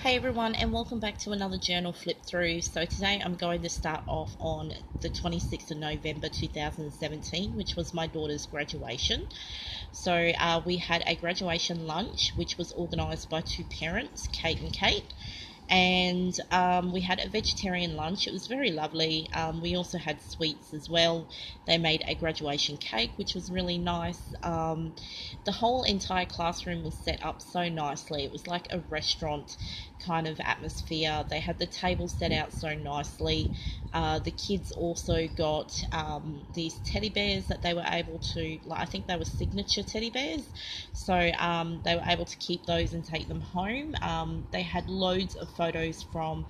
Hey everyone, and welcome back to another journal flip through. So today I'm going to start off on the 26th of November 2017, which was my daughter's graduation. So we had a graduation lunch, which was organised by two parents, Kate and Kate. And we had a vegetarian lunch. It was very lovely. We also had sweets as well. They made a graduation cake, which was really nice. The whole entire classroom was set up so nicely. It was like a restaurant kind of atmosphere. They had the tables set out so nicely. The kids also got these teddy bears that they were able to, like, I think they were signature teddy bears. So they were able to keep those and take them home. They had loads of photos from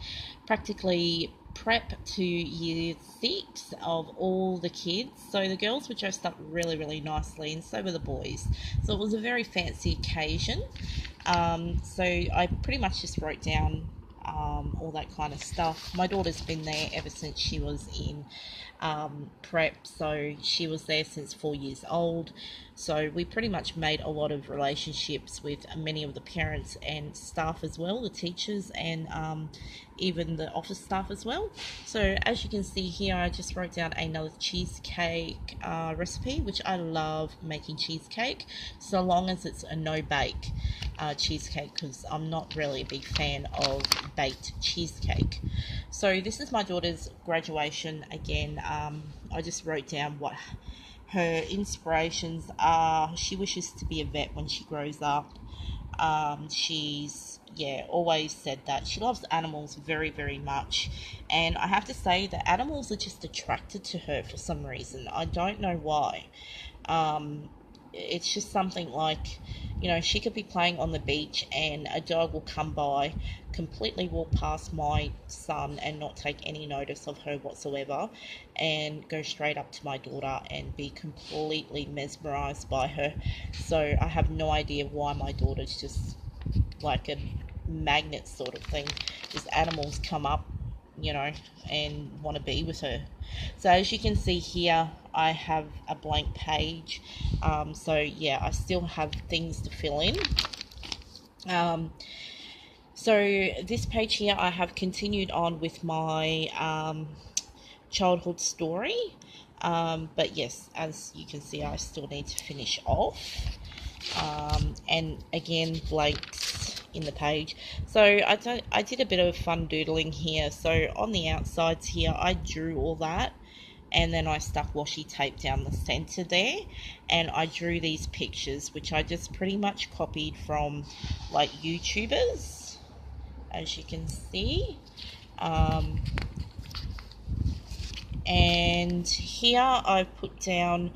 practically prep to year six of all the kids. So the girls were dressed up really, really nicely, and so were the boys. So it was a very fancy occasion. So I pretty much just wrote down all that kind of stuff. My daughter's been there ever since she was in prep, so she was there since 4 years old. So we pretty much made a lot of relationships with many of the parents and staff as well, the teachers, and even the office staff as well. So as you can see here, I just wrote down another cheesecake recipe, which I love making cheesecake, so long as it's a no-bake cheesecake, because I'm not really a big fan of baked cheesecake. So this is my daughter's graduation again. I just wrote down what her inspirations are. She wishes to be a vet when she grows up. She's always said that she loves animals very, very much, and I have to say that animals are just attracted to her for some reason. I don't know why. It's just something like, she could be playing on the beach and a dog will come by, completely walk past my son and not take any notice of her whatsoever, and go straight up to my daughter and be completely mesmerized by her. So I have no idea why my daughter's just like a magnet sort of thing. Just animals come up, and want to be with her. So as you can see here, I have a blank page. I still have things to fill in. So this page here, I have continued on with my childhood story. But yes, as you can see, I still need to finish off. And again, blanks in the page. So I did a bit of fun doodling here. So on the outsides here, I drew all that, and then I stuck washi tape down the center there, and I drew these pictures, which I just pretty much copied from like YouTubers, as you can see. And here I've put down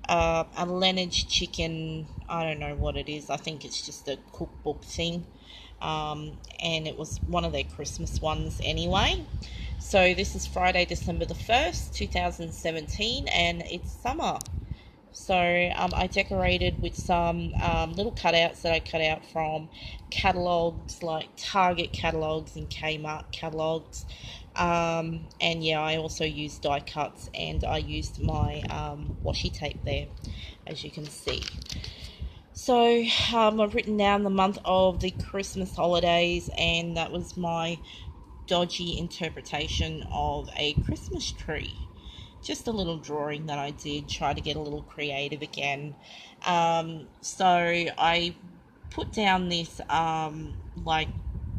a lineage chicken. I don't know what it is. I think it's just a cookbook thing. And it was one of their Christmas ones anyway. So this is Friday, December the 1st, 2017, and it's summer. So I decorated with some little cutouts that I cut out from catalogs, like Target catalogs and Kmart catalogs. I also used die cuts, and I used my washi tape there, as you can see. So I've written down the month of the Christmas holidays, and that was my dodgy interpretation of a Christmas tree. Just a little drawing that I did, try to get a little creative again. So I put down this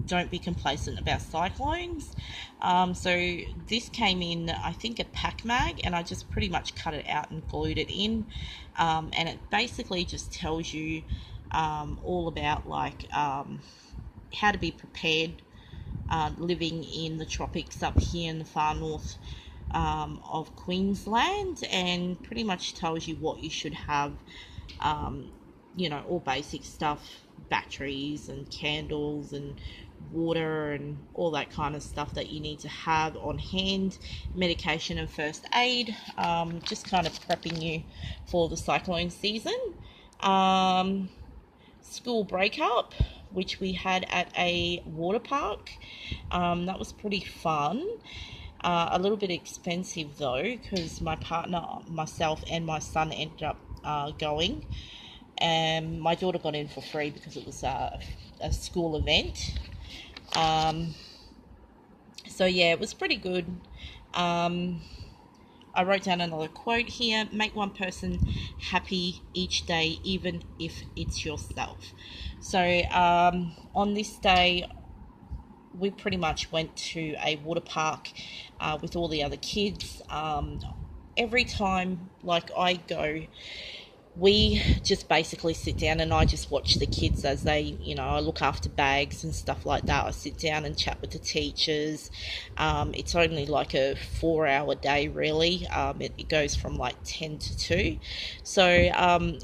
don't be complacent about cyclones. So this came in, I think, a pack mag, and I just pretty much cut it out and glued it in. And it basically just tells you all about how to be prepared living in the tropics up here in the far north of Queensland, and pretty much tells you what you should have. All basic stuff, batteries and candles and water and all that kind of stuff that you need to have on hand, medication and first aid, just kind of prepping you for the cyclone season. School breakup, which we had at a water park. That was pretty fun. A little bit expensive though, because my partner, myself, and my son ended up going. And my daughter got in for free because it was a school event. So yeah, it was pretty good. Um, I wrote down another quote here: make one person happy each day, even if it's yourself. So on this day, we pretty much went to a water park with all the other kids. Every time, like, I go, we just basically sit down and I just watch the kids as they, I look after bags and stuff like that. I sit down and chat with the teachers. It's only like a 4 hour day, really. It goes from like 10 to 2. So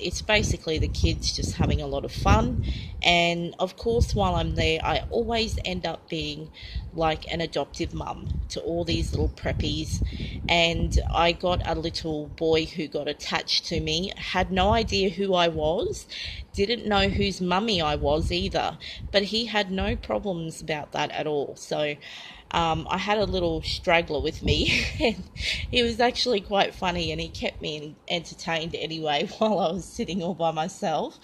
it's basically the kids just having a lot of fun. And of course, while I'm there, I always end up being like an adoptive mum to all these little preppies. And I got a little boy who got attached to me, had no idea who I was, didn't know whose mummy I was either, but he had no problems about that at all. So I had a little straggler with me, and he was actually quite funny, and he kept me entertained anyway while I was sitting all by myself.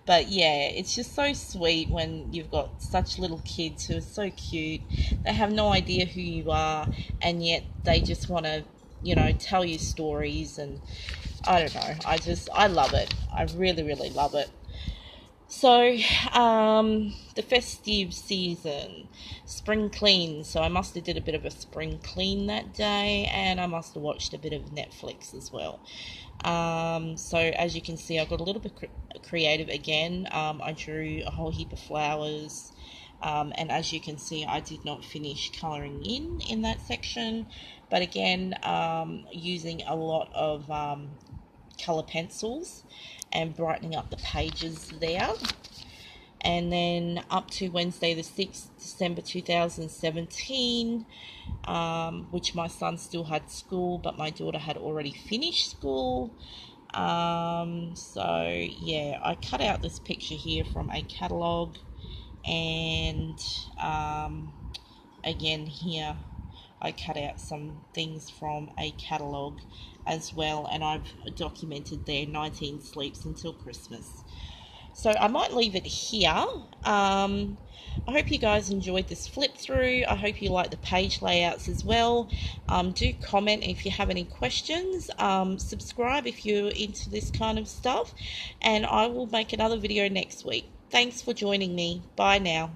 But yeah, it's just so sweet when you've got such little kids who are so cute. They have no idea who you are, and yet they just want to, tell you stories. And I don't know, I love it. I really, really love it. So, the festive season, spring clean. So I must have did a bit of a spring clean that day, and I must have watched a bit of Netflix as well. So as you can see, I got a little bit creative again. I drew a whole heap of flowers, and as you can see, I did not finish colouring in that section, but again, using a lot of colour pencils and brightening up the pages there. And then up to Wednesday the 6th December 2017, which my son still had school, but my daughter had already finished school. So yeah, I cut out this picture here from a catalogue, and again here I cut out some things from a catalogue as well, and I've documented their 19 sleeps until Christmas. So I might leave it here. I hope you guys enjoyed this flip through. I hope you like the page layouts as well. Do comment if you have any questions. Subscribe if you're into this kind of stuff. And I will make another video next week. Thanks for joining me. Bye now.